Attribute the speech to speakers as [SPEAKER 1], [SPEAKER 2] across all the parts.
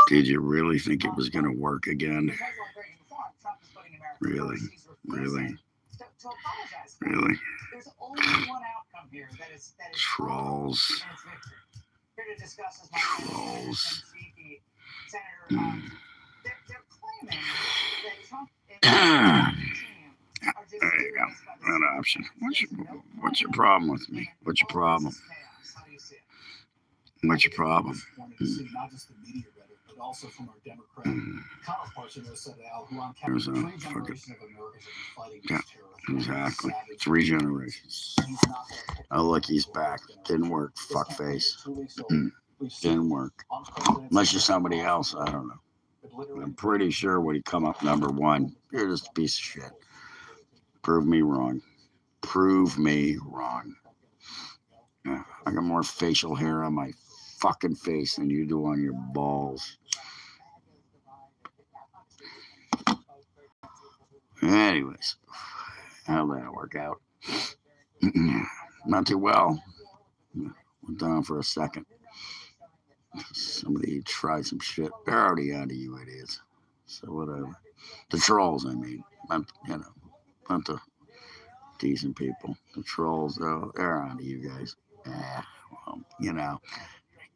[SPEAKER 1] Did you really think it was going to work again? Really? Really? Really? Trolls. Trolls. Mm. There you go. An option. What's your problem with me? What's your problem? What's your problem? Yeah, exactly. 3 generations. Oh, look, he's back. Didn't work. Fuckface. Didn't work. Unless you're somebody else, I don't know. I'm pretty sure when he come up #1, you're just a piece of shit. Prove me wrong. Prove me wrong. Yeah, I got more facial hair on my fucking face than you do on your balls. Anyways, how'd that work out? Not too well. Went down for a second. Somebody tried some shit. They're already onto you idiots. So whatever. The trolls, I mean. Not the decent people. The trolls, though, they're onto you guys. Well, I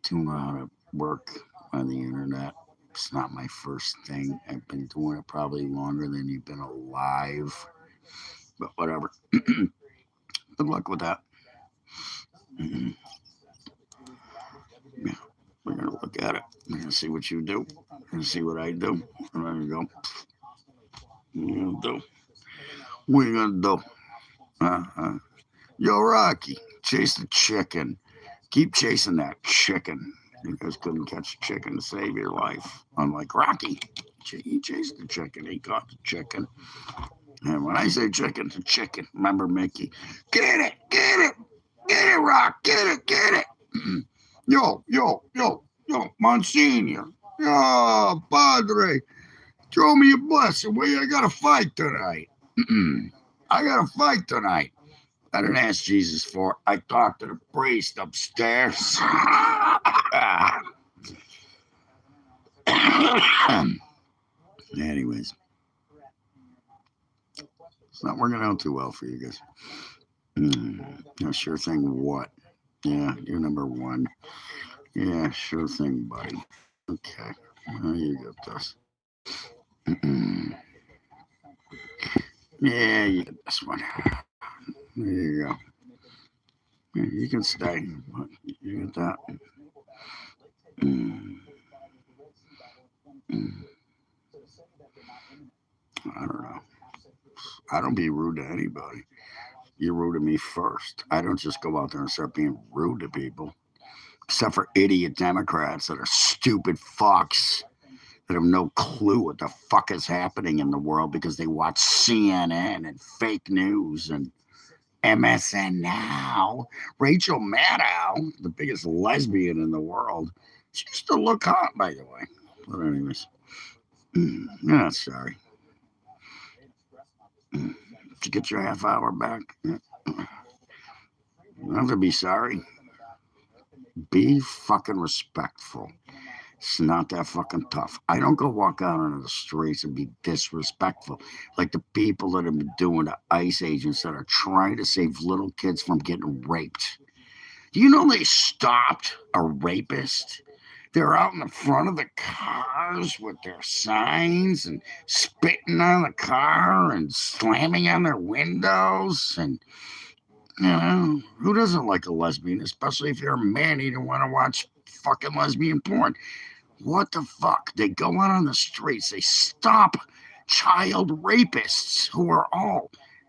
[SPEAKER 1] do know how to work on the internet. It's not my first thing. I've been doing it probably longer than you've been alive. But whatever. Good luck with that. Yeah, we're going to look at it. We're going to see what you do. We're going to see what I do. And there you go. What are you going to do? Yo, Rocky, chase the chicken. Keep chasing that chicken. You guys couldn't catch a chicken to save your life. Unlike Rocky. He chased the chicken. He caught the chicken. And when I say chicken, it's a chicken. Remember Mickey? Get it! Get it! Get it, Rock! Get it! Get it! Yo, Monsignor. Yo, Padre. Throw me a blessing. I got a fight tonight. I got a fight tonight. I didn't ask Jesus for it. I talked to the priest upstairs. Anyways. It's not working out too well for you guys. No, sure thing what? Yeah, you're #1. Yeah, sure thing, buddy. Okay. Well, you got this. Yeah, you get this one. There you go. Yeah, you can stay. You get that. I don't know. I don't be rude to anybody. You're rude to me first. I don't just go out there and start being rude to people. Except for idiot Democrats that are stupid fucks that have no clue what the fuck is happening in the world because they watch CNN and fake news and MSN Now. Rachel Maddow, the biggest lesbian in the world. She used to look hot, by the way. But anyways, yeah, sorry. Did you get your half hour back? You don't have to be sorry. Be fucking respectful. It's not that fucking tough. I don't go walk out onto the streets and be disrespectful like the people that have been doing the ICE agents that are trying to save little kids from getting raped. Do you know they stopped a rapist? They're out in the front of the cars with their signs and spitting on the car and slamming on their windows. And, who doesn't like a lesbian, especially if you're a man and you don't want to watch fucking lesbian porn? What the fuck? They go out on the streets. They stop child rapists who are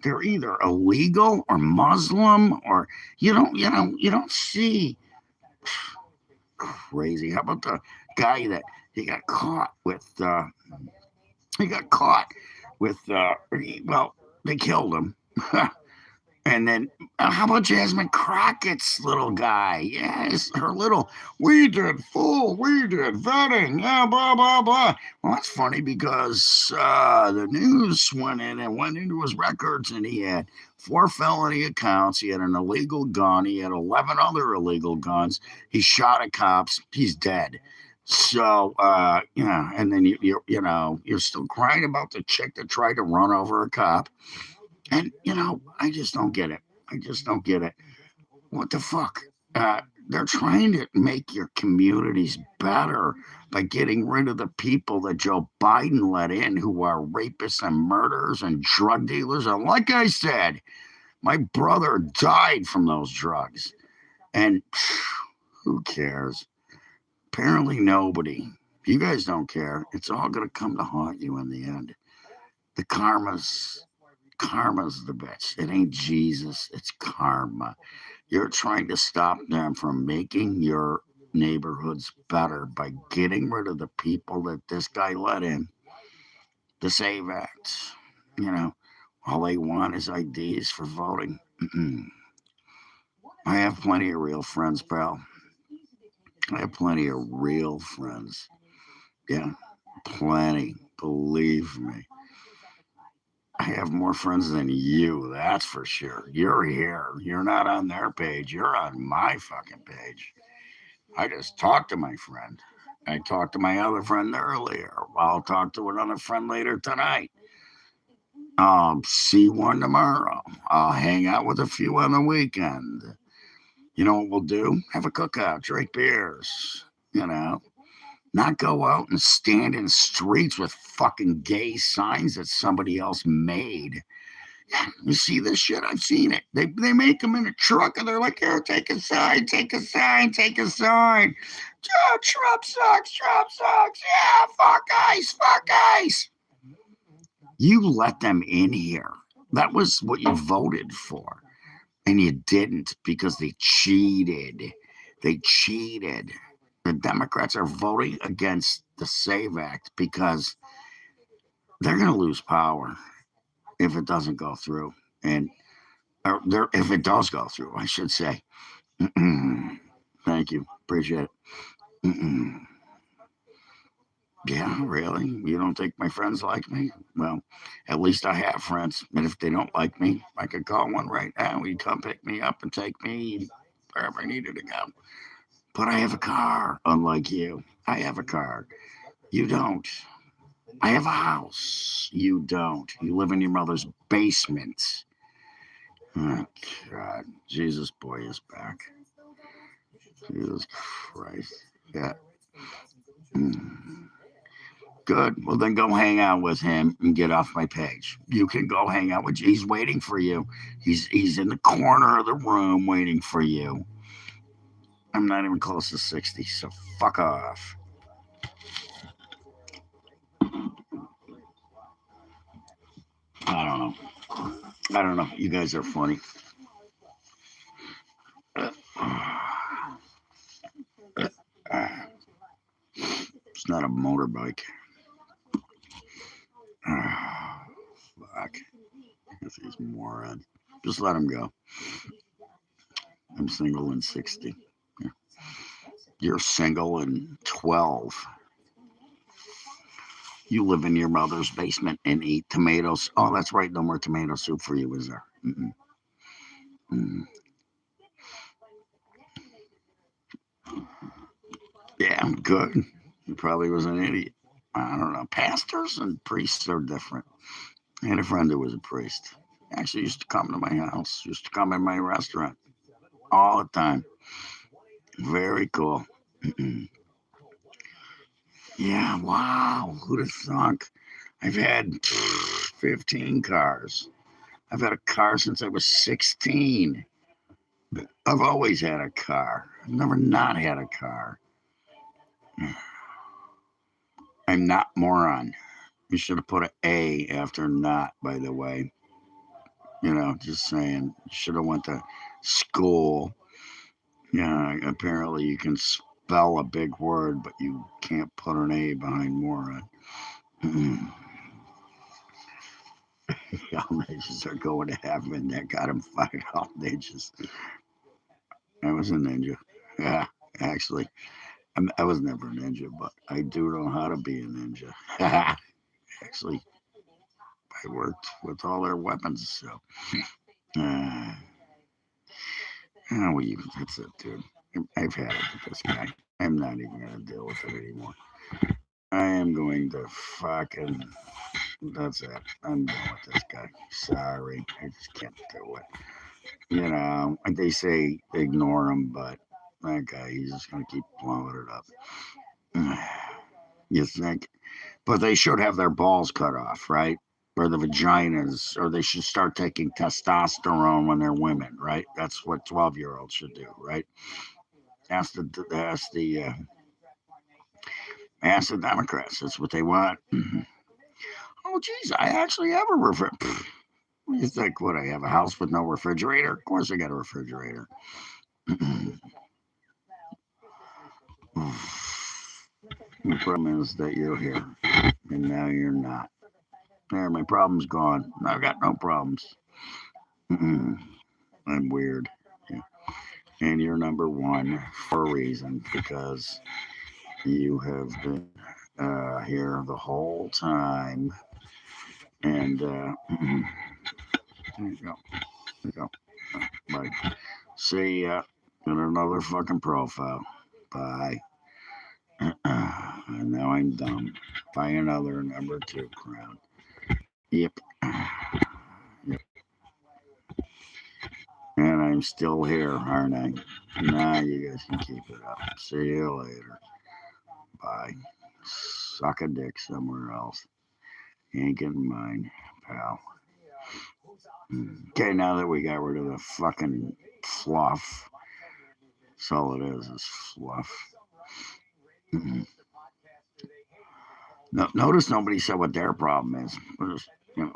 [SPEAKER 1] they're either illegal or Muslim or you don't see crazy. How about the guy that he got caught with they killed him. And then, how about Jasmine Crockett's little guy? Yes, her little, we did vetting, yeah, blah, blah, blah. Well, that's funny because the news went into his records and he had 4 felony accounts. He had an illegal gun. He had 11 other illegal guns. He shot at cops. He's dead. So, yeah, and then you're still crying about the chick that tried to run over a cop. And, I just don't get it. I just don't get it. What the fuck? They're trying to make your communities better by getting rid of the people that Joe Biden let in who are rapists and murderers and drug dealers. And like I said, my brother died from those drugs. And who cares? Apparently nobody. You guys don't care. It's all going to come to haunt you in the end. The karma's the bitch. It ain't Jesus, it's karma. You're trying to stop them from making your neighborhoods better by getting rid of the people that this guy let in. The Save Act. You know, all they want is IDs for voting. I have plenty of real friends, pal. I have plenty of real friends. Yeah, plenty. Believe me. I have more friends than you, that's for sure. You're here. You're not on their page. You're on my fucking page. I just talked to my friend. I talked to my other friend earlier. I'll talk to another friend later tonight. I'll see one tomorrow. I'll hang out with a few on the weekend. You know what we'll do? Have a cookout, drink beers, you know. Not go out and stand in streets with fucking gay signs that somebody else made. You see this shit? I've seen it. They make them in a truck and they're like, here, take a sign, take a sign, take a sign. Oh, Trump sucks, Trump sucks. Yeah, fuck ICE, fuck ICE. You let them in here. That was what you voted for. And you didn't because they cheated. They cheated. The Democrats are voting against the SAVE Act because they're going to lose power if it doesn't go through. And if it does go through, I should say. Thank you. Appreciate it. Yeah, really? You don't think my friends like me? Well, at least I have friends. And if they don't like me, I could call one right now. He'd come pick me up and take me wherever I needed to go. But I have a car, unlike you. I have a car. You don't. I have a house. You don't. You live in your mother's basement. Oh, God. Jesus boy is back. Jesus Christ. Yeah. Mm. Good. Well, then go hang out with him and get off my page. You can go hang out with. He's waiting for you. He's in the corner of the room waiting for you. I'm not even close to 60, so fuck off. I don't know. I don't know. You guys are funny. It's not a motorbike. Fuck. These morons. Just let him go. I'm single and 60. You're single and 12. You live in your mother's basement and eat tomatoes. Oh, that's right. No more tomato soup for you, is there? Mm. Yeah, I'm good. He probably was an idiot. I don't know. Pastors and priests are different. I had a friend who was a priest. Actually used to come to my house, used to come in my restaurant all the time. Very cool. Yeah, wow. Who'd have thunk? I've had 15 cars. I've had a car since I was 16. I've always had a car. I've never not had a car. I'm not moron. You should have put an A after not, by the way. Just saying. You should have went to school. Yeah, apparently you can spell a big word, but you can't put an A behind moron. All ninjas are going to heaven. That got him fired. All ninjas. I was a ninja. Yeah, actually. I was never a ninja, but I do know how to be a ninja. Actually, I worked with all their weapons, so. That's it, dude. I've had it with this guy. I'm not even going to deal with it anymore. I am going to fucking. That's it. I'm done with this guy. Sorry. I just can't do it. You know, like they say ignore him, but that guy, he's just going to keep blowing it up. You think? But they should have their balls cut off, right? Or the vaginas, or they should start taking testosterone when they're women, right? That's what 12-year-olds should do, right? Ask the Democrats. That's what they want. Oh, geez, I actually have a refrigerator. You think, what, I have a house with no refrigerator? Of course I got a refrigerator. The problem is that you're here, and now you're not. There, my problem's gone. I've got no problems. I'm weird. Yeah. And you're number one for a reason, because you have been here the whole time. And there you go. There you go. Bye. See ya in another fucking profile. Bye. And now I'm done. Buy another number 2 crown. Yep. Yep. And I'm still here, aren't I? Nah, you guys can keep it up. See you later. Bye. Suck a dick somewhere else. You ain't getting mine, pal. Okay, now that we got rid of the fucking fluff, that's all it is fluff. No, notice nobody said what their problem is. We're just,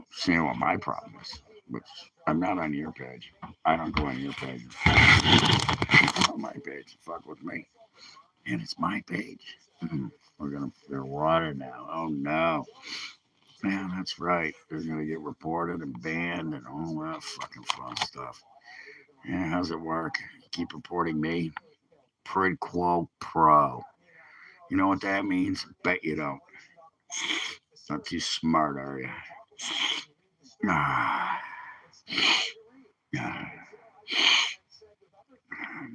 [SPEAKER 1] seeing what my problem is. Which I'm not on your page. I don't go on your page. It's on my page. Fuck with me. And it's my page. They're water now. Oh no. Man, that's right. They're gonna get reported and banned and all that fucking fun stuff. Yeah, how's it work? You keep reporting me? Quid quo pro. You know what that means? Bet you don't. Not too smart, are you? Ah. Ah.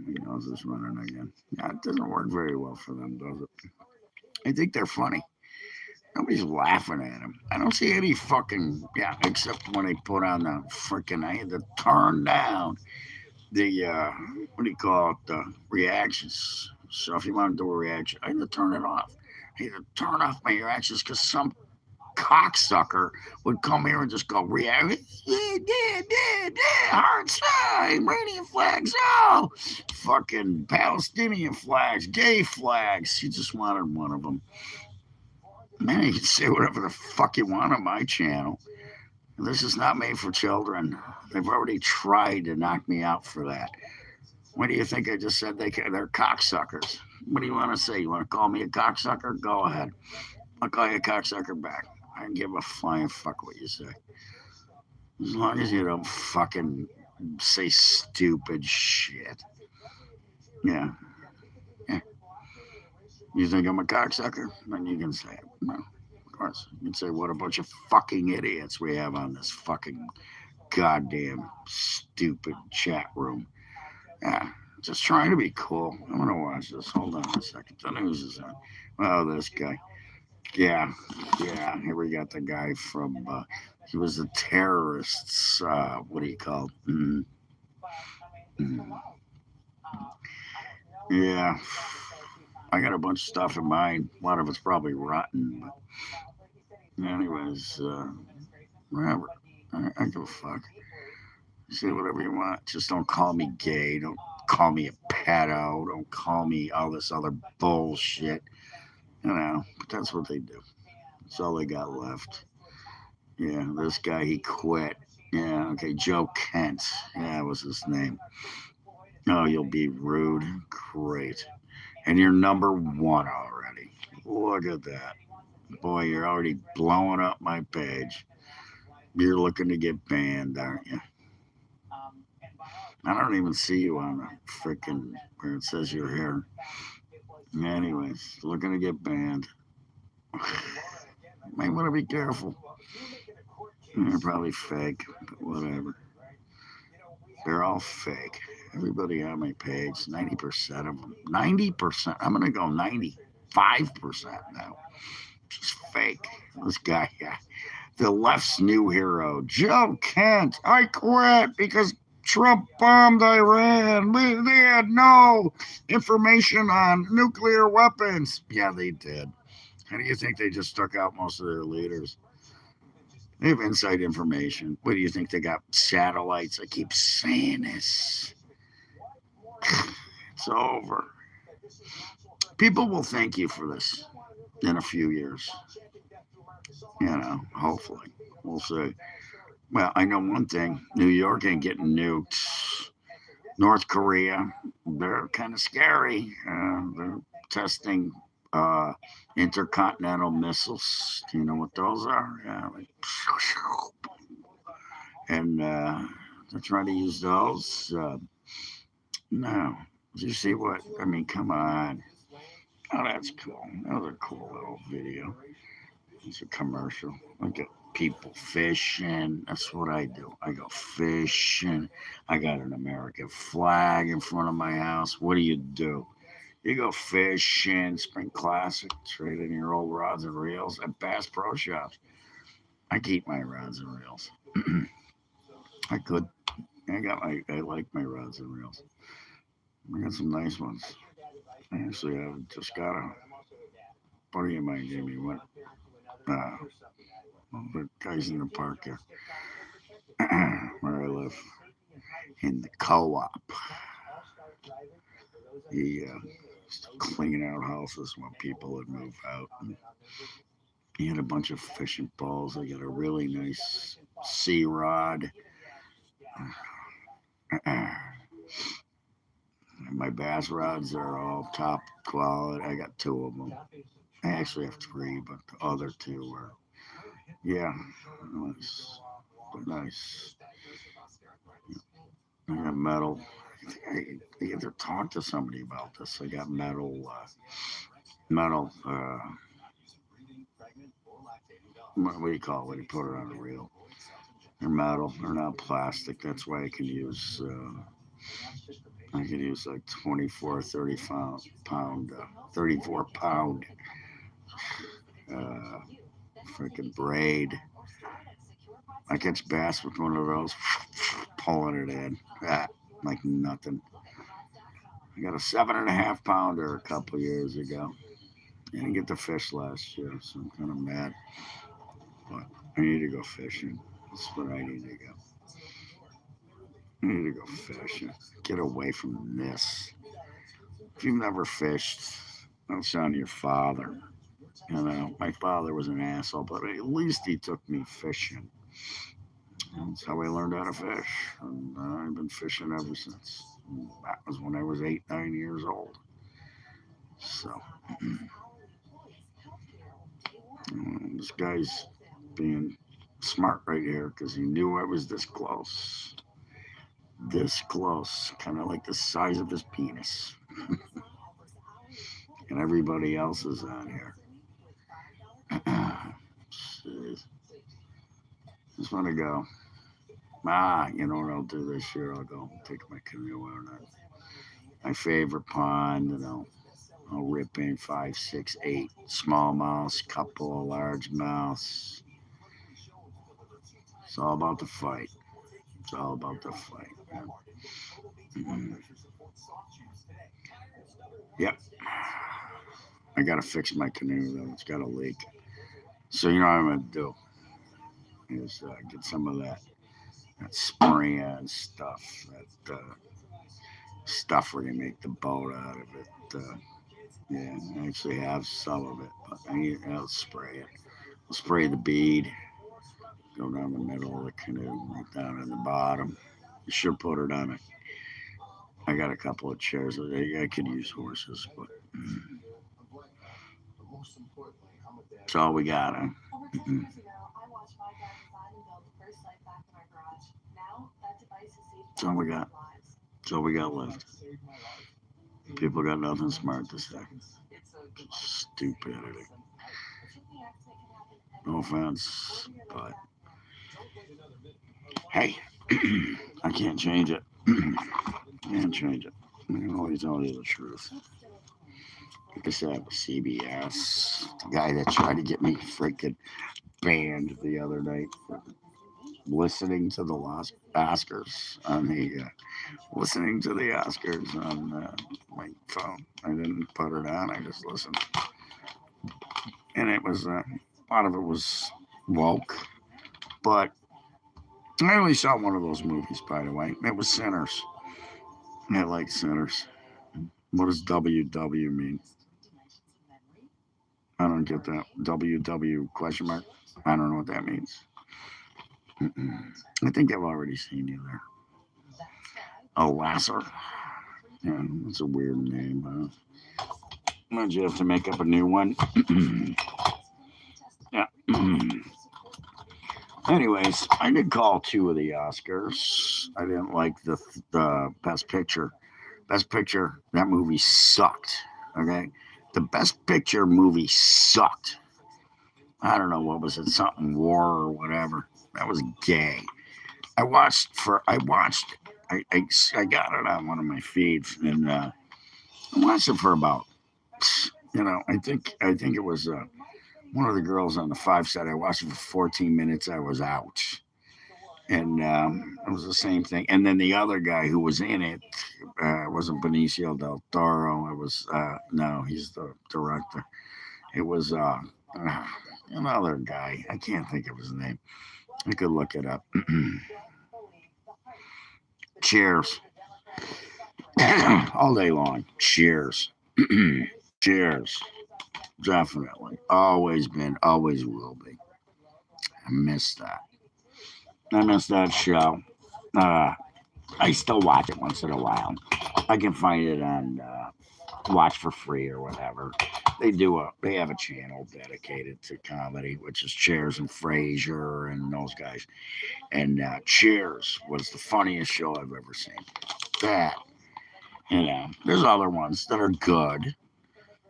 [SPEAKER 1] My nose is running again. Yeah, it doesn't work very well for them, does it? I think they're funny. Nobody's laughing at them. I don't see any fucking, except when they put on the freaking, I had to turn down the, what do you call it, the reactions. So if you want to do a reaction, I had to turn it off. I had to turn off my reactions because some cocksucker would come here and just go react. Hard side, Iranian flags, oh, fucking Palestinian flags, gay flags. He just wanted one of them. Man, you can say whatever the fuck you want on my channel. This is not made for children. They've already tried to knock me out for that. What do you think I just said? They're cocksuckers. What do you want to say? You want to call me a cocksucker? Go ahead. I'll call you a cocksucker back. I don't give a flying fuck what you say. As long as you don't fucking say stupid shit. Yeah. You think I'm a cocksucker? Then you can say it. No, of course. You can say what a bunch of fucking idiots we have on this fucking goddamn stupid chat room. Yeah. Just trying to be cool. I'm gonna watch this. Hold on a second. The news is on. Oh, this guy. Yeah. Here we got the guy from. He was a terrorist's. What do you call? Yeah. I got a bunch of stuff in mind. A lot of it's probably rotten. But anyways, whatever. I give a fuck. Say whatever you want. Just don't call me gay. Don't call me a pedo. Don't call me all this other bullshit. But that's what they do. That's all they got left. Yeah, this guy, he quit. Yeah, okay, Joe Kent. Yeah, that was his name. Oh, you'll be rude. Great. And you're number 1 already. Look at that. Boy, you're already blowing up my page. You're looking to get banned, aren't you? I don't even see you on the freaking where it says you're here. Anyways, looking to get banned. Might want to be careful. They're probably fake, but whatever. They're all fake. Everybody on my page, 90% of them, 90%. I'm gonna go 95% now. Just fake. This guy, yeah. The left's new hero, Joe Kent. I quit because Trump bombed Iran. They had no information on nuclear weapons. Yeah, they did. How do you think they just took out most of their leaders? They have inside information. What do you think? They got satellites? I keep saying this. It's over. People will thank you for this in a few years. Hopefully. We'll see. Well, I know one thing. New York ain't getting nuked. North Korea, they're kind of scary. They're testing uh, intercontinental missiles. Do you know what those are? Yeah, and they're trying to use those. No. Did you see what? I mean, come on. Oh, that's cool. That was a cool little video. It's a commercial. Look at people fishing. That's what I do. I go fishing. I got an American flag in front of my house. What do? You go fishing, Spring Classic, trading your old rods and reels at Bass Pro Shops. I keep my rods and reels. I could. I like my rods and reels. I got some nice ones. Actually, I've just got a buddy of mine gave me one. The guys in the park here, where I live, in the co-op. He cleaning out houses when people would move out. And he had a bunch of fishing poles. I got a really nice sea rod. My bass rods are all top quality. I got two of them. I actually have three, but the other two are, yeah, nice. Nice. I got metal. I either talked to somebody about this. I got metal. What do you call it when you put it on a reel? They're metal. They're not plastic. That's why I can use. I can use like 24, 30 pound, 34 pound uh, freaking braid. I catch bass with one of those, pulling it in, like nothing. I got a 7.5 pounder a couple years ago. I didn't get to fish last year, so I'm kind of mad. But I need to go fishing. That's what I need to go. I need to go fishing. Get away from this. If you've never fished, don't sound your father. My father was an asshole, but at least he took me fishing. That's how I learned how to fish. And I've been fishing ever since. That was when I was 8, 9 years old. So, this guy's being smart right here because he knew I was this close. This close. Kind of like the size of his penis. And everybody else is on here. Just want to go. You know what I'll do this year? I'll go take my canoe out on my favorite pond, and I'll rip in 5, 6, 8 smallmouths, couple of largemouths. It's all about the fight. It's all about the fight. Yep. I gotta fix my canoe though. It's got a leak. So you know what I'm gonna do is get some of that spray and stuff, that stuff where you make the boat out of it. Yeah, I actually have some of it, but I'll spray it. I'll spray the bead, go down the middle of the canoe, right down in the bottom. You should put it on it. I got a couple of chairs. I could use horses, but that's all we got. Huh? That's all we got. That's all we got left. People got nothing smart to say. Stupidity. No offense, but hey, I can't change it. Can't change it. I can always tell you the truth. Like I said, CBS, the guy that tried to get me freaking banned the other night for listening to the Oscars on the listening to the Oscars on my phone. I didn't put it on. I just listened, and it was a lot of it was woke, but I only saw one of those movies, by the way. It was Sinners. I like Sinners. What does WW mean? I don't get that. WW question mark. I don't know what that means. Mm-mm. I think I've already seen you there. Oh, Lasser. Yeah, that's a weird name. Might you have to make up a new one? Yeah. Anyways, I did call two of the Oscars. I didn't like the Best Picture. Best Picture, that movie sucked. Okay? The Best Picture movie sucked. I don't know what was it, something war or whatever. That was gay. I got it on one of my feeds and I watched it for about I think it was one of the girls on the five said I watched it for 14 minutes. I was out. And it was the same thing. And then the other guy who was in it wasn't Benicio del Toro. It was no, he's the director. It was another guy. I can't think of his name. I could look it up. Cheers. All day long. Cheers. Cheers. Definitely. Always been, always will be. I miss that. I miss that show. Uh, I still watch it once in a while. I can find it on Watch for Free or whatever. They have a channel dedicated to comedy, which is Cheers and Frasier and those guys. And Cheers was the funniest show I've ever seen. That, there's other ones that are good.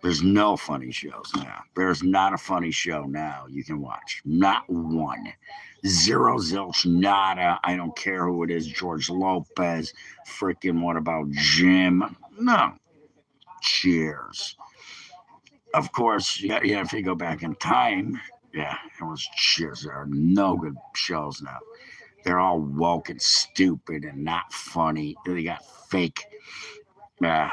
[SPEAKER 1] There's no funny shows now. There's not a funny show now you can watch. Not one. Zero zilch nada. I don't care who it is. George Lopez. Freaking what about Jim? No. Cheers. Of course, yeah, if you go back in time, yeah, it was Cheers. There are no good shows now. They're all woke and stupid and not funny. They got fake. Uh,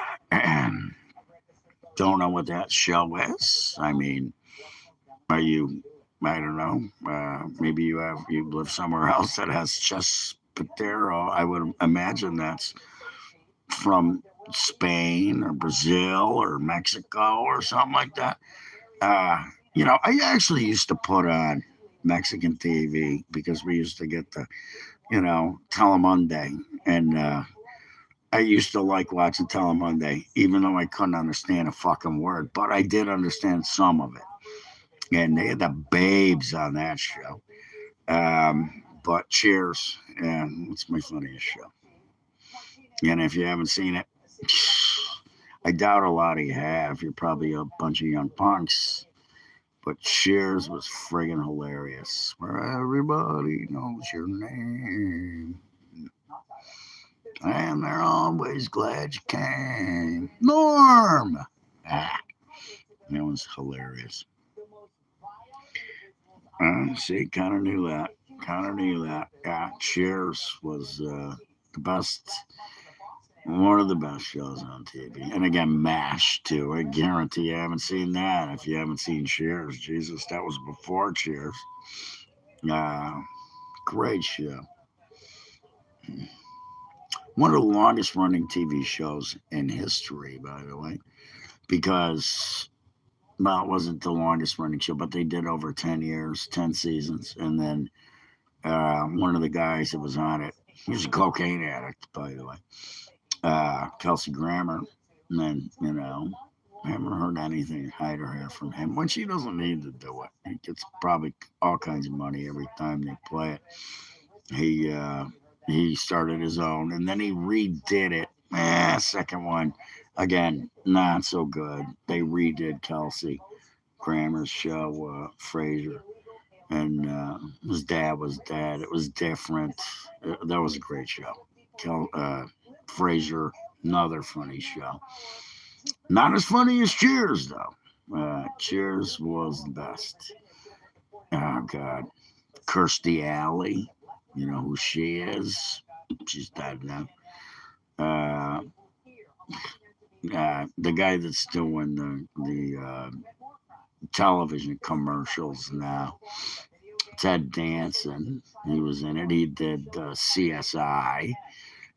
[SPEAKER 1] don't know what that show is. I mean, are you? I don't know. Maybe you live somewhere else that has Chespotero. I would imagine that's from Spain or Brazil or Mexico or something like that. Uh, I actually used to put on Mexican TV because we used to get the, Telemundo, and I used to like watching Telemundo, even though I couldn't understand a fucking word, but I did understand some of it. And they had the babes on that show. But Cheers, yeah, it's my funniest show. And if you haven't seen it, I doubt a lot of you have. You're probably a bunch of young punks. But Cheers was friggin' hilarious. Where everybody knows your name. And they're always glad you came. Norm! Ah, that was hilarious. See, kind of knew that. Kind of knew that. Yeah, Cheers was the best, one of the best shows on TV. And again, MASH, too. I guarantee you haven't seen that. If you haven't seen Cheers, Jesus, that was before Cheers. Uh, Great show. One of the longest running TV shows in history, by the way, because, well, it wasn't the longest running show, but they did over 10 years, 10 seasons. And then one of the guys that was on it, he was a cocaine addict, by the way, Kelsey Grammer. And then, I haven't heard anything hide or hair from him, which he doesn't need to do it. He gets probably all kinds of money every time they play it. He he started his own, and then he redid it. Second one, again, not so good. They redid Kelsey Grammer's show, Frasier, and his dad was dead. It was different. That was a great show. Frasier, another funny show. Not as funny as Cheers, though. Cheers was the best. Oh, God. Kirstie Alley. You know who she is? She's dead now. Uh, the guy that's doing the television commercials now, Ted Danson. He was in it. He did CSI.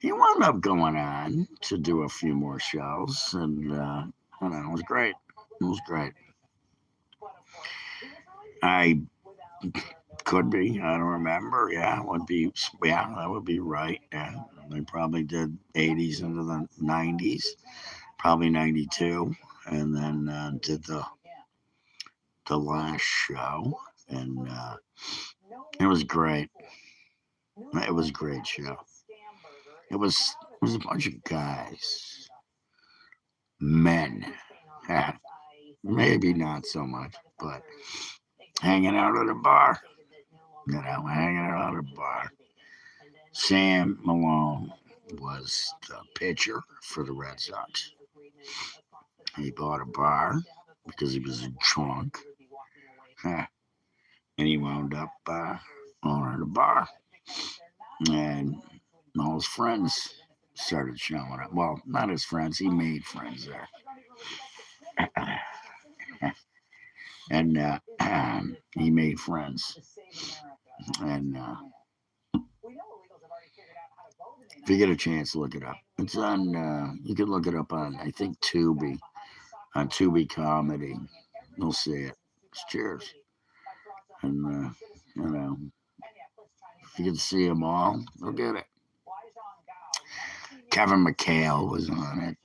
[SPEAKER 1] He wound up going on to do a few more shows, and it was great. It was great. I could be. I don't remember. Yeah, it would be. Yeah, that would be right. Yeah, they probably did 80s into the 90s, probably 92, and then did the last show, and it was great. It was a great show. It was a bunch of guys, men, maybe not so much, but hanging out at a bar. Hanging out at a bar. Sam Malone was the pitcher for the Red Sox. He bought a bar because he was drunk, and he wound up owning a bar. And all his friends started showing up. Well, not his friends. He made friends there. And he made friends. And if you get a chance, look it up. It's on, you can look it up on, I think, Tubi. On Tubi Comedy. You'll see it. It's Cheers. And, if you can see them all, you'll get it. Kevin McHale was on it.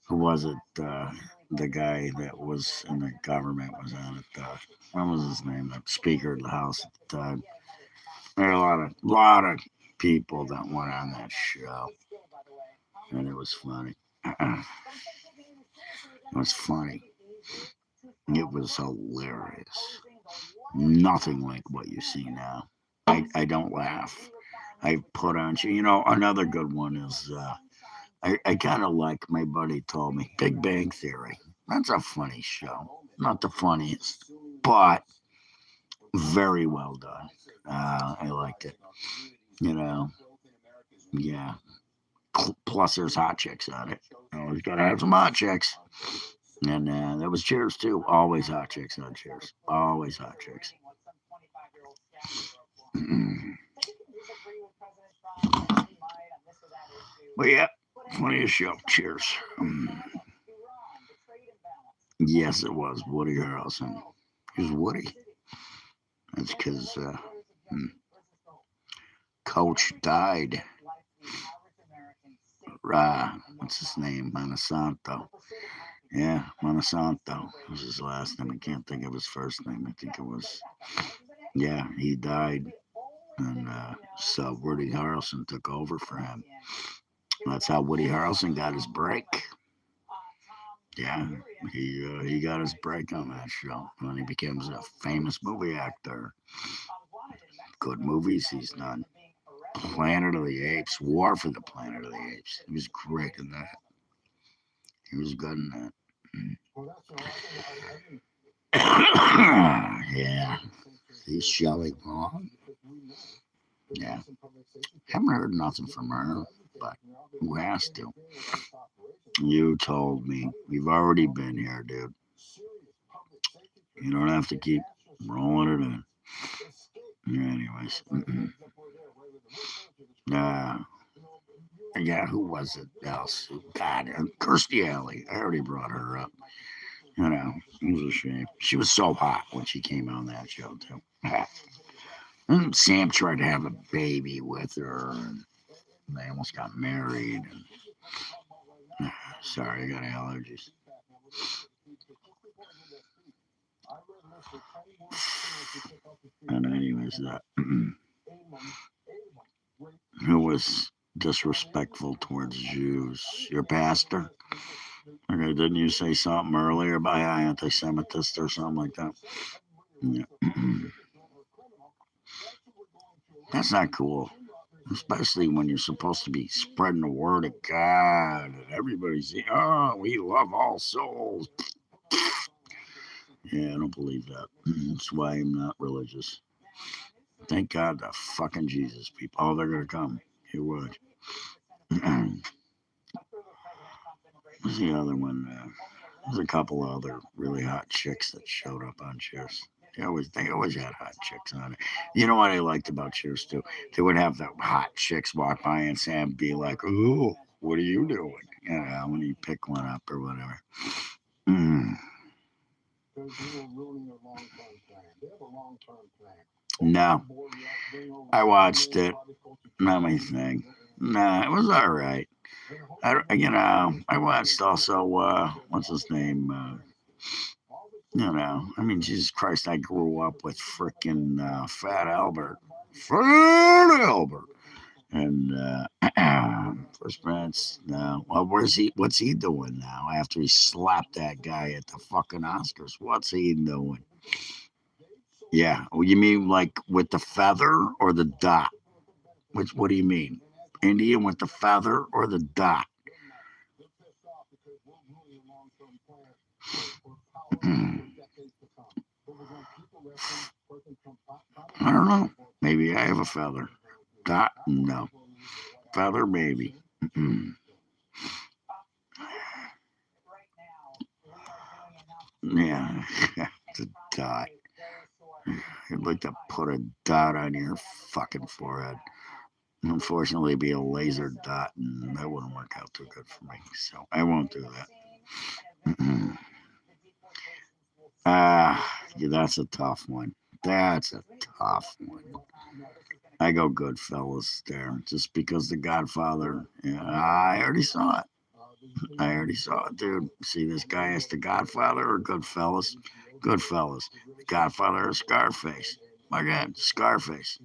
[SPEAKER 1] Who was it? The guy that was in the government was on it. What was his name? The Speaker of the House at the time. There were a lot of people that went on that show, and it was funny. It was funny. It was hilarious. Nothing like what you see now. I don't laugh. I put on, another good one is, I kind of like, my buddy told me, Big Bang Theory. That's a funny show. Not the funniest, but very well done. I liked it. Yeah. Plus, there's hot chicks on it. Always got to have some hot chicks. And that was Cheers, too. Always hot chicks on Cheers. Always hot chicks. But yeah, funniest show. Cheers. Yes, it was Woody Harrelson. Who's Woody? That's because Coach died. What's his name? Monsanto. Yeah, Monsanto was his last name. I can't think of his first name. I think it was. Yeah, he died. And so Woody Harrelson took over for him. That's how Woody Harrelson got his break. Yeah, he got his break on that show when he becomes a famous movie actor. Good movies he's done. Planet of the Apes, War for the Planet of the Apes. He was great in that. He was good in that. Yeah. He's Shelley Long. Yeah. Haven't heard nothing from her, but who has to? You told me. You've already been here, dude. You don't have to keep rolling it in. Anyways. Yeah, who was it else? God, Kirstie Alley. I already brought her up. It was a shame. She was so hot when she came on that show, too. And Sam tried to have a baby with her, and they almost got married. And, sorry, I got allergies. And anyways, who was disrespectful towards Jews? Your pastor? Okay, didn't you say something earlier about anti-Semitist or something like that? Yeah. That's not cool. Especially when you're supposed to be spreading the word of God and everybody's, oh, we love all souls. Yeah, I don't believe that. That's why I'm not religious. Thank God the fucking Jesus people. Oh, they're gonna come. Here, watch. What's the other one? There's a couple other really hot chicks that showed up on Cheers. They always had hot chicks on it. You know what I liked about Cheers too? They would have the hot chicks walk by and Sam be like, "Ooh, what are you doing?" You know, when you pick one up or whatever. Mm. No, I watched it. Not my thing. Nah, it was all right. I watched also. What's his name? I mean, Jesus Christ, I grew up with frickin' Fat Albert. Fat Albert. And First Prince, no. Well, where's he? What's he doing now after he slapped that guy at the fucking Oscars? What's he doing? Yeah. Oh, you mean like with the feather or the dot? What do you mean? Indian with the feather or the dot? I don't know. Maybe I have a feather. Dot? No. Feather? Maybe. Yeah. The dot. I'd like to put a dot on your fucking forehead. Unfortunately, it'd be a laser dot, and that wouldn't work out too good for me. So I won't do that. Yeah, that's a tough one. That's a tough one. I go Goodfellas there, just because The Godfather. Yeah, I already saw it. I already saw it, dude. See this guy as The Godfather or Goodfellas? Goodfellas. The Godfather or Scarface? My God, Scarface.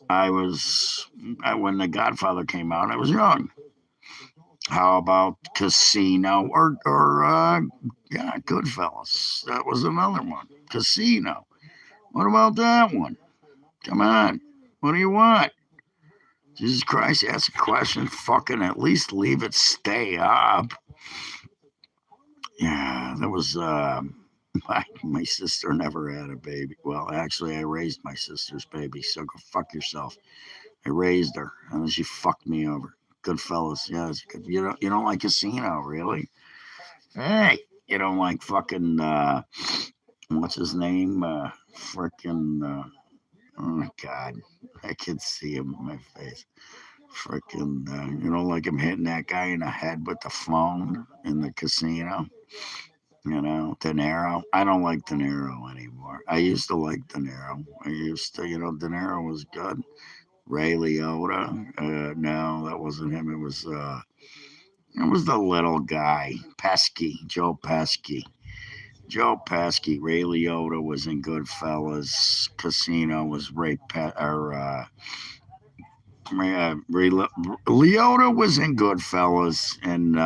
[SPEAKER 1] When The Godfather came out, I was young. How about Casino yeah, Goodfellas? That was another one. Casino. What about that one? Come on. What do you want? Jesus Christ, ask a question. Fucking at least leave it stay up. Yeah, that was my sister never had a baby. Well, actually, I raised my sister's baby, so go fuck yourself. I raised her, and then she fucked me over. Goodfellas, yeah, it's good. You don't like Casino, really? Hey, you don't like fucking what's his name? Frickin' oh my God, I can see him in my face. Frickin' you don't like him hitting that guy in the head with the phone in the casino. De Niro. I don't like De Niro anymore. I used to like De Niro. De Niro was good. Ray Liotta. No, that wasn't him. It was the little guy, Pesky, Joe Pesky. Joe Pesky. Ray Liotta was in Goodfellas. Casino was Liotta was in Goodfellas, and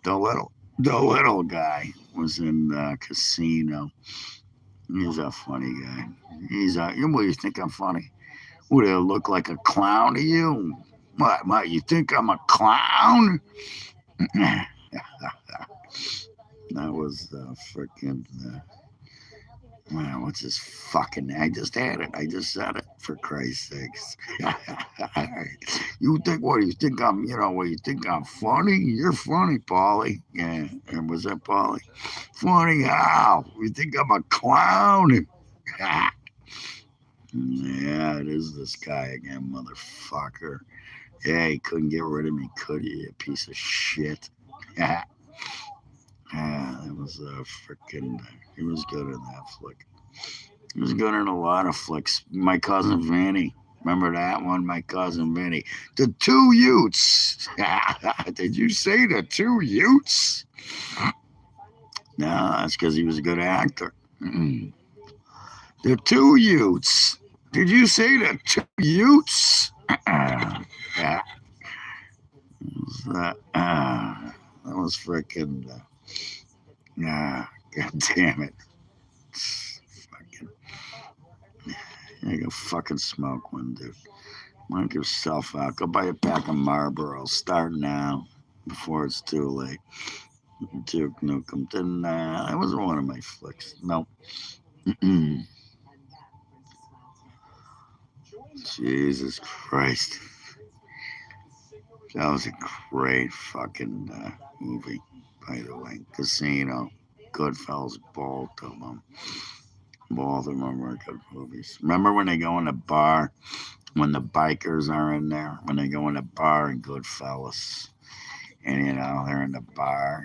[SPEAKER 1] the little guy was in Casino. He's a funny guy. What, you think I'm funny? Would it look like a clown to you? What, you think I'm a clown? That was freaking. Wow, what's his fucking name? I just had it. I just said it, for Christ's sakes. You think what? You think you think I'm funny? You're funny, Paulie. Yeah, and was that Paulie? Funny how? You think I'm a clown? Yeah, it is this guy again, motherfucker. Yeah, he couldn't get rid of me, could he? You piece of shit. Yeah, that was freaking. He was good in that flick. He was good in a lot of flicks. My cousin Vinny. Remember that one? My cousin Vinny. The Two Utes. Did you say the Two Utes? No, that's because he was a good actor. The Two Utes. Did you say the Two Utes? Yeah. That was freaking. God damn it. Fucking. I go fucking smoke one, dude. Knock yourself out. Go buy a pack of Marlboro. Start now before it's too late. Duke Nukem. That wasn't one of my flicks. No. Jesus Christ. That was a great fucking movie, by the way. Casino, Goodfellas, both of them. Both of them were good movies. Remember when they go in the bar, when the bikers are in there, when they go in the bar in Goodfellas, and they're in the bar,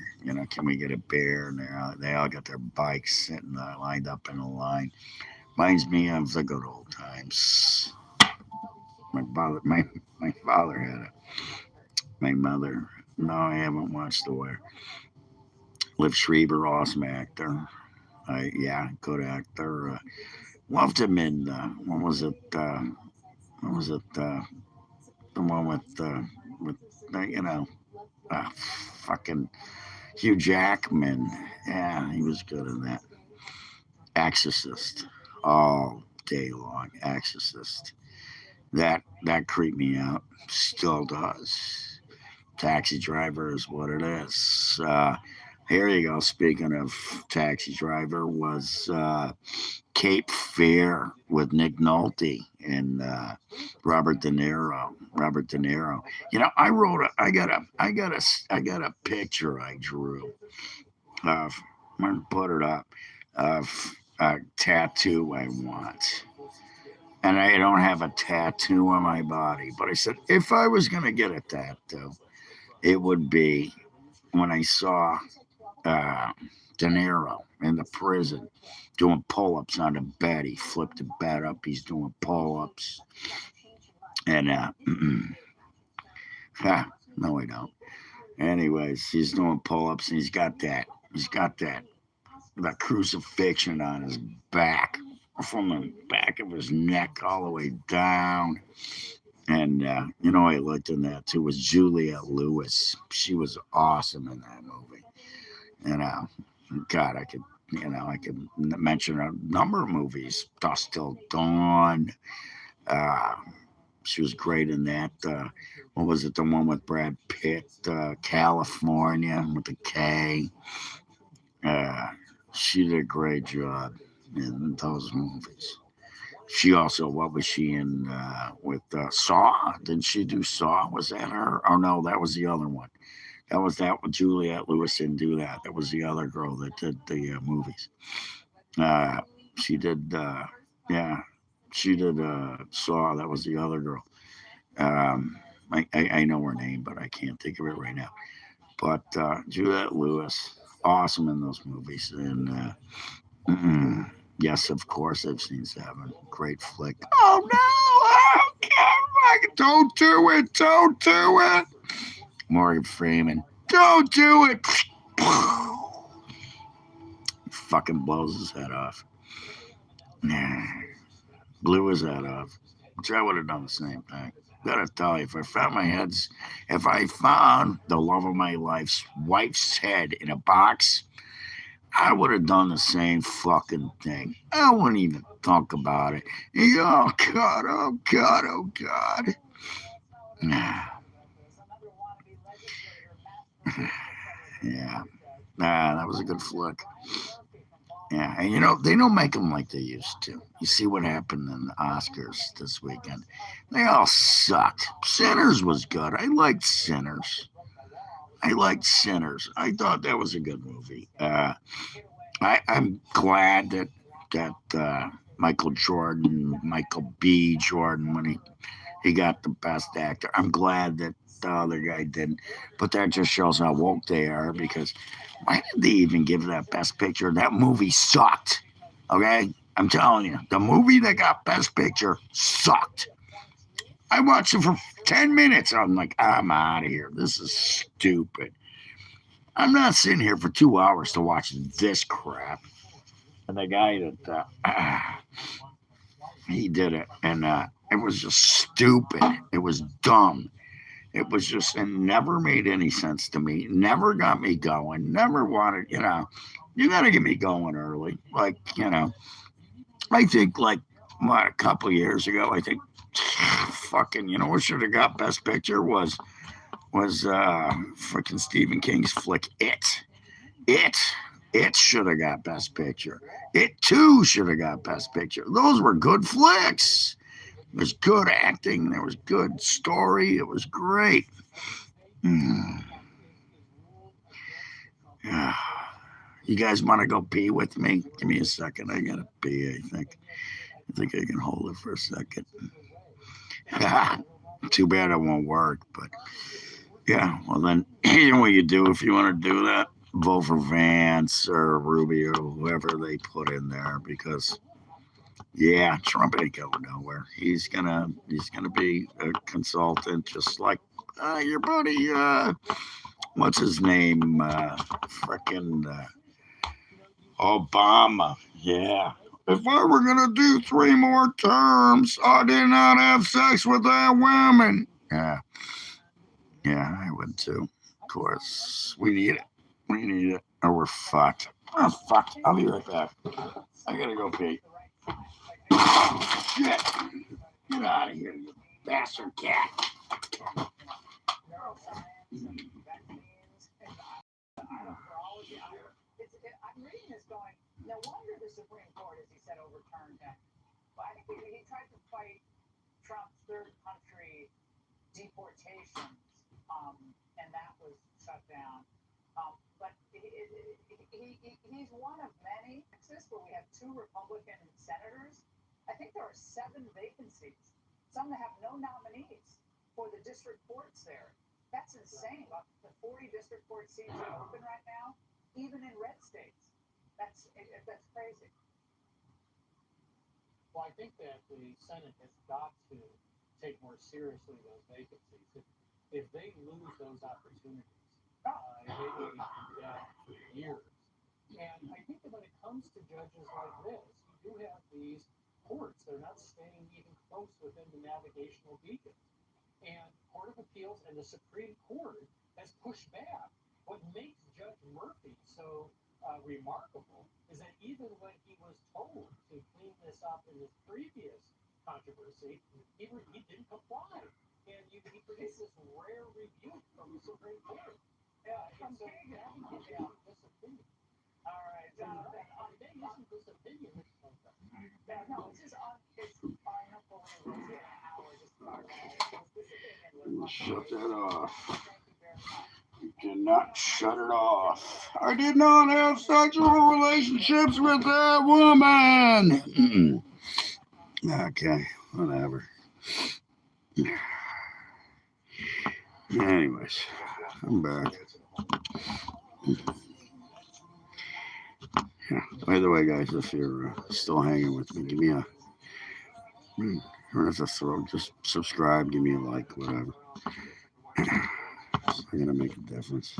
[SPEAKER 1] can we get a beer? And they all got their bikes sitting lined up in a line. Reminds me of the good old times. My father had it. My mother. No, I haven't watched The Wire. Liv Schreiber, awesome actor. Yeah, good actor. Loved him in what was it? What was it? The one with uh, fucking Hugh Jackman. Yeah, he was good in that. Exorcist, all day long. Exorcist. That creeped me out. Still does. Taxi Driver is what it is. Here you go. Speaking of Taxi Driver, was Cape Fear with Nick Nolte and Robert De Niro. Robert De Niro. I got a picture I drew of. I'm gonna put it up of a tattoo I want. And I don't have a tattoo on my body, but I said if I was gonna get a tattoo, it would be when I saw uh, De Niro in the prison doing pull-ups on the bed. He flipped the bed up. He's doing pull-ups, and no, I don't. Anyways, he's doing pull-ups, and He's got that crucifixion on his back, from the back of his neck all the way down. And I looked in that too was Juliette Lewis. She was awesome in that movie. God, I could mention a number of movies. Dust Till Dawn. Uh, she was great in that. What was it? The one with Brad Pitt, California with the K. Uh, she did a great job in those movies. She also, what was she in with Saw? Didn't she do Saw? Was that her? Oh no, that was the other one. That with Juliette Lewis didn't do that. That was the other girl that did the movies. Uh, she did, yeah, she did Saw. That was the other girl. Um, I know her name, but I can't think of it right now. But Juliette Lewis, awesome in those movies. And yes, of course, I've seen Seven. Great flick. Oh no! Oh, don't do it! Don't do it! Morgan Freeman. Don't do it! Fucking blows his head off. Blew his head off. Which I would have done the same thing. Gotta tell you, if I found the love of my wife's head in a box, I would have done the same fucking thing. I wouldn't even think about it. Oh God, oh God, oh God. Yeah. That was a good flick. Yeah, and they don't make them like they used to. You see what happened in the Oscars this weekend? They all sucked. Sinners was good. I liked Sinners. I thought that was a good movie. I'm glad that Michael B. Jordan, when he got the best actor. I'm glad that the other guy didn't, but that just shows how woke they are. Because why did they even give that best picture? That movie sucked. Okay, I'm telling you, the movie that got best picture sucked. I watched it for 10 minutes. I'm like, I'm out of here. This is stupid. I'm not sitting here for 2 hours to watch this crap. And the guy that he did it, and it was just stupid. It was dumb. It was just, it never made any sense to me. Never got me going. Never wanted, you got to get me going early. I think a couple of years ago, I think fucking, you know what should have got Best Picture was freaking Stephen King's flick It. It should have got Best Picture. It too should have got Best Picture. Those were good flicks. There was good acting. There was good story. It was great. Mm. Yeah. You guys want to go pee with me? Give me a second. I gotta pee. I think I can hold it for a second. Too bad it won't work, but yeah. Well, then you know what you do if you want to do that. Vote for Vance or Rubio, whoever they put in there, because yeah, Trump ain't going nowhere. He's gonna be a consultant, just like your buddy. What's his name? Frickin' Obama. Yeah. If I were gonna do 3 more terms, I did not have sex with that woman. Yeah. Yeah, I would too. Of course, we need it. We need it, or we're fucked. Oh, fuck. I'll be right back. I gotta go pee. Shit. Get out of here, you bastard cat.
[SPEAKER 2] I'm reading this going, no wonder the Supreme Court, as he said, overturned him. But I think he tried to fight Trump's third country deportations, and that was shut down. But he's one of many. Texas, where we have 2 Republican senators. I think there are 7 vacancies, some that have no nominees for the district courts there. That's insane. About the 40 district court seats are open right now, even in red states. That's crazy.
[SPEAKER 3] Well, I think that the Senate has got to take more seriously those vacancies. If they lose those opportunities, they will be condemned for years. And I think that when it comes to judges like this, you do have these courts. They're not staying even close within the navigational beacons. And Court of Appeals and the Supreme Court has pushed back. What makes Judge Murphy so remarkable is that even when he was told to clean this up in his previous controversy, he didn't comply. And he produced this rare rebuke from the Supreme Court. And so you have to get out this opinion.
[SPEAKER 2] All right, Jonathan.
[SPEAKER 3] Isn't this opinion?
[SPEAKER 2] No, it's just unbelievable.
[SPEAKER 1] Shut that off. You cannot shut it off. I did not have sexual relationships with that woman. Okay, whatever. Anyways, I'm back. Yeah. By the way, guys, if you're still hanging with me, give me a. You don't have to throw. Just subscribe. Give me a like. Whatever. It's gonna make a difference.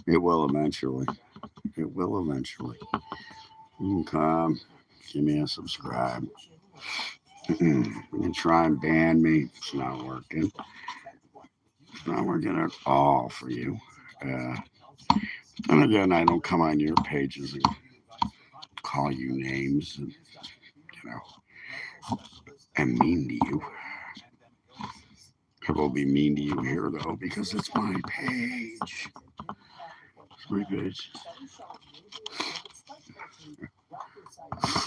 [SPEAKER 1] It will eventually. It will eventually. You can come. Give me a subscribe. You can try and ban me. It's not working. It's not working at all for you. And again, I don't come on your pages and call you names and, I'm mean to you. I will be mean to you here, though, because it's my page. It's my page.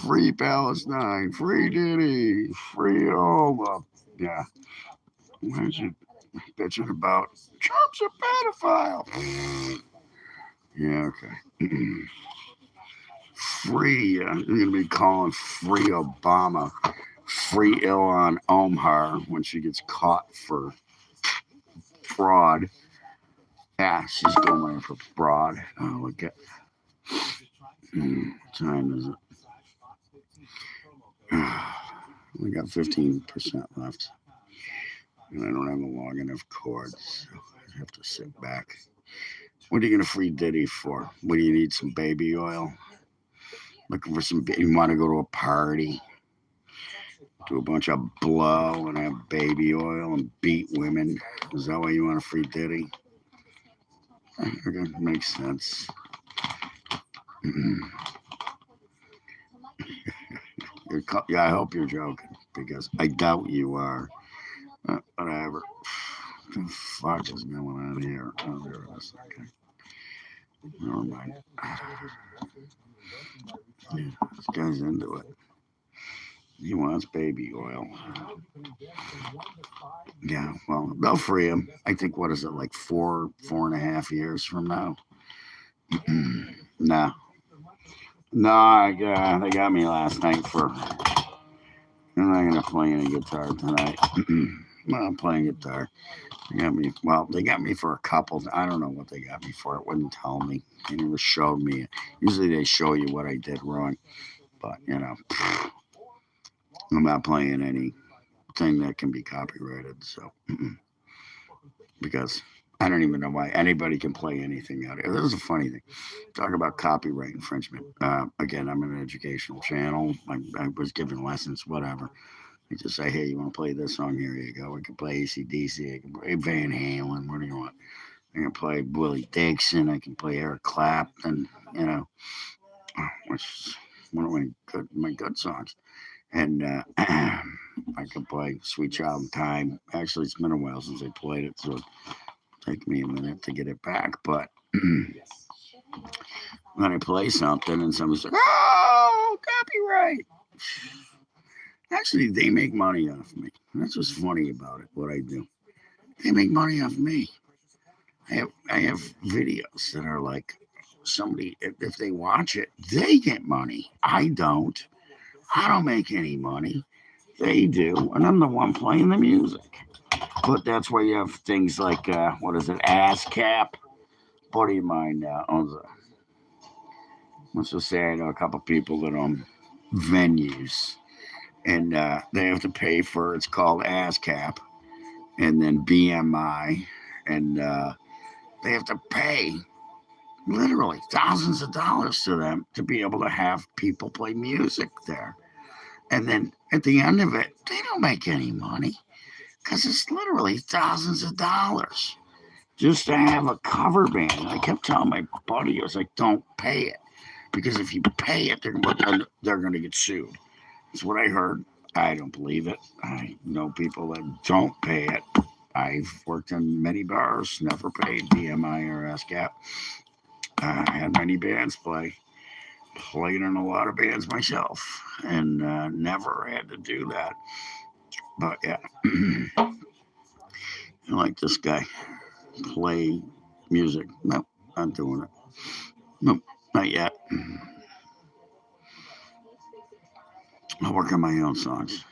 [SPEAKER 1] Free Palestine, free Diddy, free all the, yeah. Why is it bitching about Trump's a pedophile? Yeah, okay. Free, you're going to be calling free Obama, free Ilhan Omar when she gets caught for fraud. Yeah, she's going in for fraud. Oh, look at. What time is it? We got 15% left. And I don't have a long enough cord, so I have to sit back. What are you going to free Diddy for? What do you need? Some baby oil? Looking for some, you want to go to a party? Do a bunch of blow and have baby oil and beat women? Is that why you want to free Diddy? Okay, makes sense. Yeah, I hope you're joking, because I doubt you are. Whatever. What the fuck is going on here? Oh, there it is. Okay. Never mind. Yeah, this guy's into it. He wants baby oil. Yeah, well, they'll free him. I think, what is it, like 4.5 years from now? No. No, they got me last night for. I'm not gonna play any guitar tonight. Well, I'm playing guitar. They got me. Well, they got me for a couple. I don't know what they got me for. It wouldn't tell me. They never showed me. Usually they show you what I did wrong, but I'm not playing anything that can be copyrighted. So because I don't even know why anybody can play anything out here. This is a funny thing. Talk about copyright infringement. Again, I'm an educational channel. I was giving lessons, whatever. I just say, hey, you want to play this song? Here you go. We can play AC/DC. I can play Van Halen. What do you want? I can play Willie Dixon. I can play Eric Clapton. Which is one of my good songs. And I can play Sweet Child in Time. Actually, it's been a while since I played it, so it'll take me a minute to get it back. But when I play something and someone's like, oh, copyright. Actually, they make money off me. That's what's funny about it, what I do. They make money off me. I have videos that are like, somebody, if they watch it, they get money. I don't make any money. They do, and I'm the one playing the music. But that's why you have things like, what is it, ASCAP? A buddy of mine owns let's just say I know a couple people that own venues, and they have to pay for, it's called ASCAP, and then BMI, and they have to pay literally thousands of dollars to them to be able to have people play music there. And then at the end of it, they don't make any money because it's literally thousands of dollars just to have a cover band. I kept telling my buddy, I was like, don't pay it, because if you pay it, they're going to get sued. That's what I heard. I don't believe it. I know people that don't pay it. I've worked in many bars, never paid BMI or ASCAP. I had many bands played in a lot of bands myself, and never had to do that. But yeah, I like this guy play music. Nope, not doing it. Nope, not yet. I'll work on my own songs.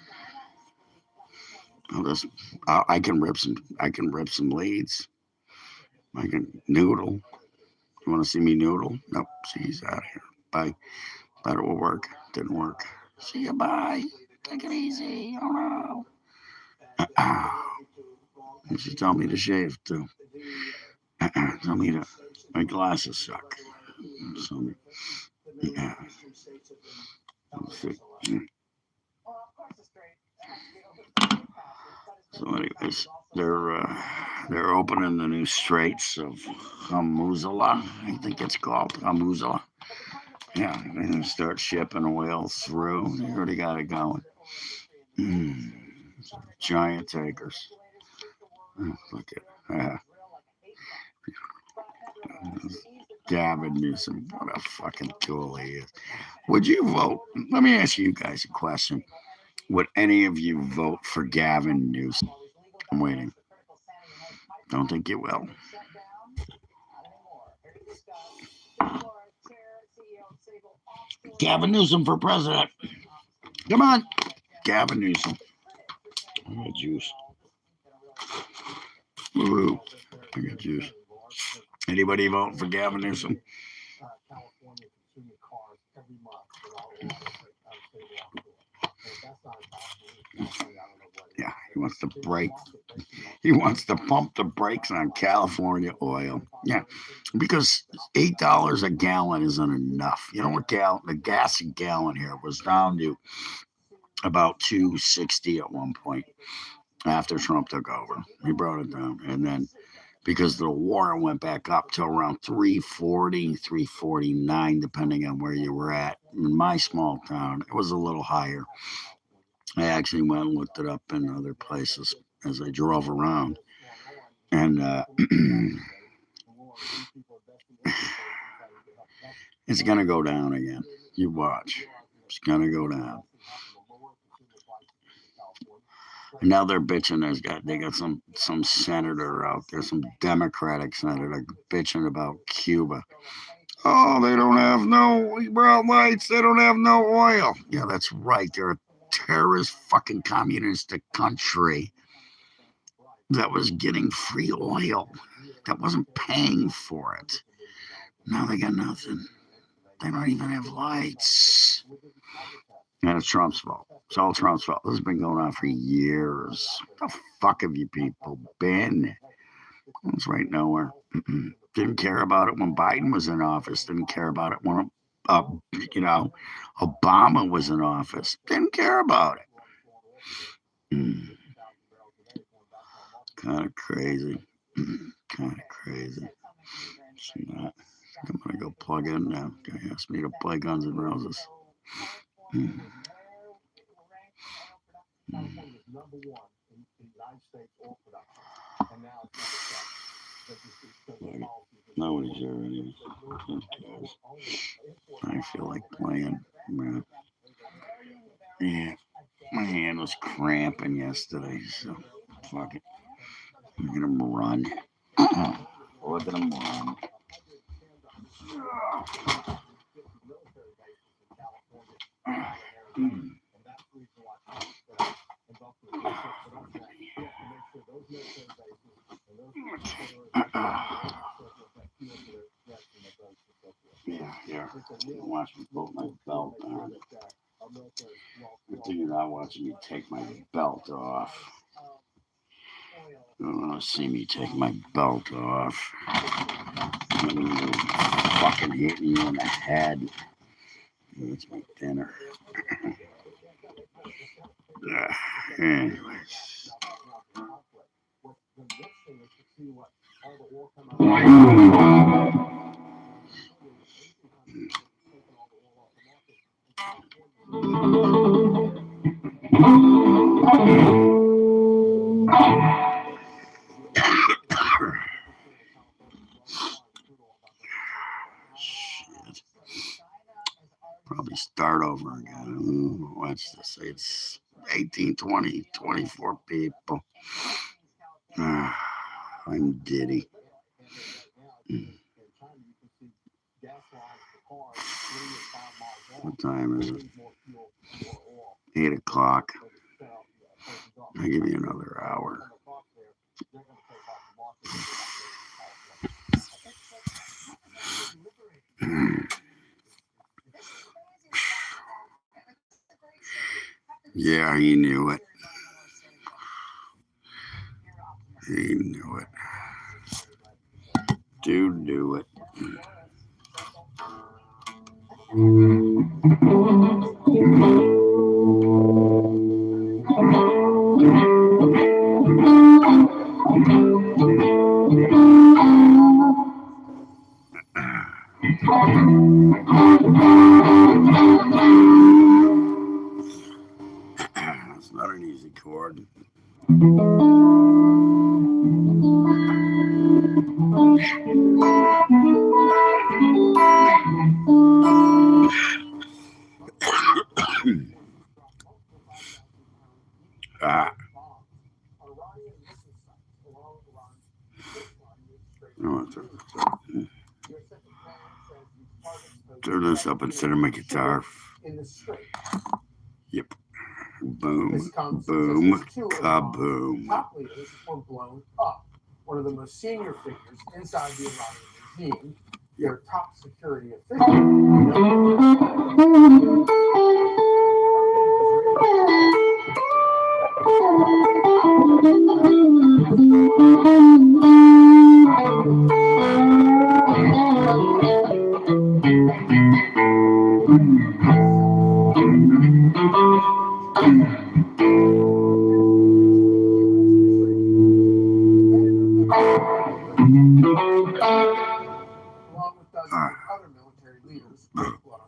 [SPEAKER 1] I can rip some leads. I can noodle. You want to see me noodle? Nope. See, he's out of here. Bye. Thought it would work. Didn't work. See you. Bye. Take it easy. Oh no. And she told me to shave too. Told me to. My glasses suck. So, yeah. Let's see. So, anyways, they're opening the new straits of Hamuzala. I think it's called Hamuzala. Yeah, they're gonna start shipping oil through. They already got it going. Giant tankers. Look at Gavin Newsom. What a fucking tool he is. Would you vote? Let me ask you guys a question. Would any of you vote for Gavin Newsom? I'm waiting. Don't think you will. Gavin Newsom for president. Come on. Gavin Newsom. I got juice. Woo. I got juice. Anybody voting for Gavin Newsom? Yeah, he wants to break. He wants to pump the brakes on California oil. Yeah, because $8 a gallon isn't enough. You know what? The gas a gallon here was down to about $2.60 at one point after Trump took over. He brought it down, and then because the war, it went back up to around $3.40, $3.49, depending on where you were at. In my small town, it was a little higher. I actually went and looked it up in other places. as I drove around. And it's going to go down again. You watch. It's going to go down. And now they're bitching. They got some senator out there, some Democratic senator bitching about Cuba. Oh, they don't have no brown lights. They don't have no oil. Yeah, that's right. They're a terrorist fucking communistic country that was getting free oil, that wasn't paying for it. Now they got nothing. They don't even have lights. And it's Trump's fault. It's all Trump's fault. This has been going on for years. What the fuck have you people been? It's right nowhere. Didn't care about it when Biden was in office. Didn't care about it when, Obama was in office. Didn't care about it. Kind of crazy. Kind of crazy. It's not. I'm going to go plug in now. Guy asked me to play Guns N' Roses. Nobody's here anyway. I feel like playing. Yeah. My hand was cramping yesterday, so fuck it. Look at him run. Look at him run. Yeah. Watch me put my belt on. Good thing you're not watching me take my belt off. You don't want to see me take my belt off. Fucking hitting you in the head. That's my dinner. Anyways. Shit. Probably start over again. What's this? It's 18, 20, 24 people. I'm giddy. What time is it? 8 o'clock. I'll give you another hour. Yeah, he knew it. He knew it. Dude knew it. It's not an easy chord. Turn this up instead of my guitar. Yep. Boom. Boom. Kaboom.
[SPEAKER 4] Top leaders were blown up. One of the most senior figures inside the Iranian regime, their top security other military leaders.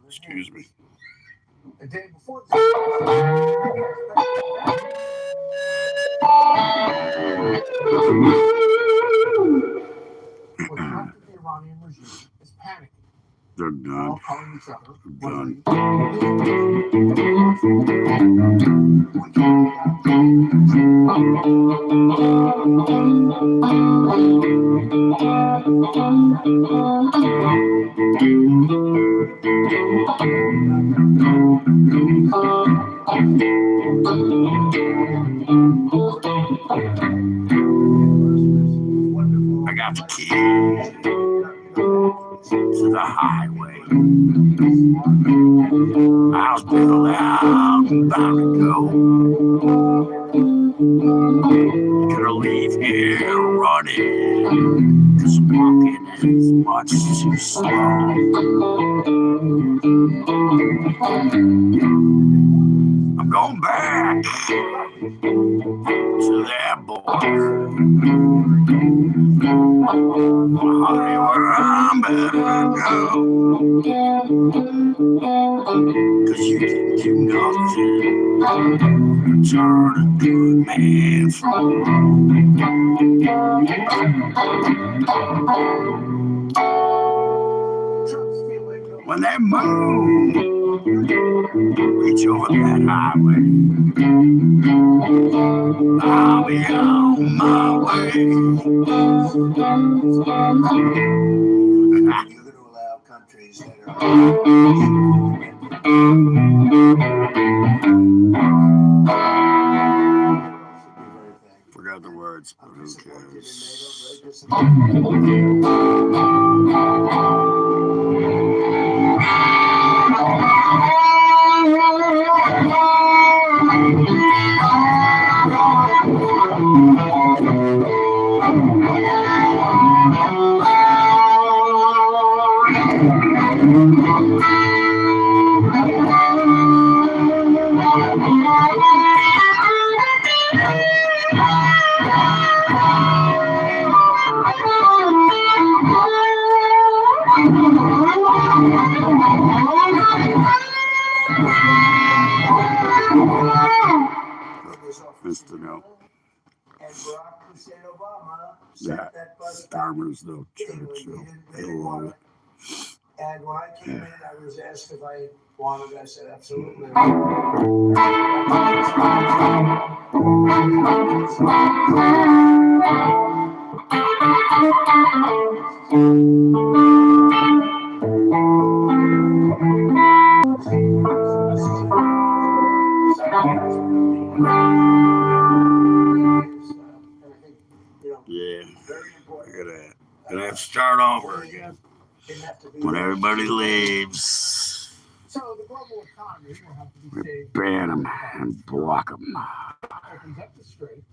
[SPEAKER 1] Excuse me.
[SPEAKER 4] The day before What's left of the Iranian regime is panicking.
[SPEAKER 1] They're
[SPEAKER 4] They're all
[SPEAKER 1] done.
[SPEAKER 4] calling each other.
[SPEAKER 1] They're done. I got the key to the highway. I'll spill out and bound to go. Gonna leave here running, 'cause walking is much too slow. I'm going back to that boy. Honey, where I'm better go. 'Cause you can do nothing to turn a good man from wrong. When that moon reach over that highway, I'll be on my way.
[SPEAKER 5] You're going to allow countries that are
[SPEAKER 1] Forgot the words, but who cares? Mr. No.
[SPEAKER 5] And Barack Hussein Obama
[SPEAKER 1] Yeah,
[SPEAKER 5] sat that bus back.
[SPEAKER 1] Farmers no Churchill. I love it.
[SPEAKER 5] And when I came in, I was asked if I wanted. I said absolutely.
[SPEAKER 1] Yeah, gonna have to start over again when everybody leaves.
[SPEAKER 4] So the global economy will have to be
[SPEAKER 1] We
[SPEAKER 4] saved.
[SPEAKER 1] ban them and block them.
[SPEAKER 4] Opens up the strait.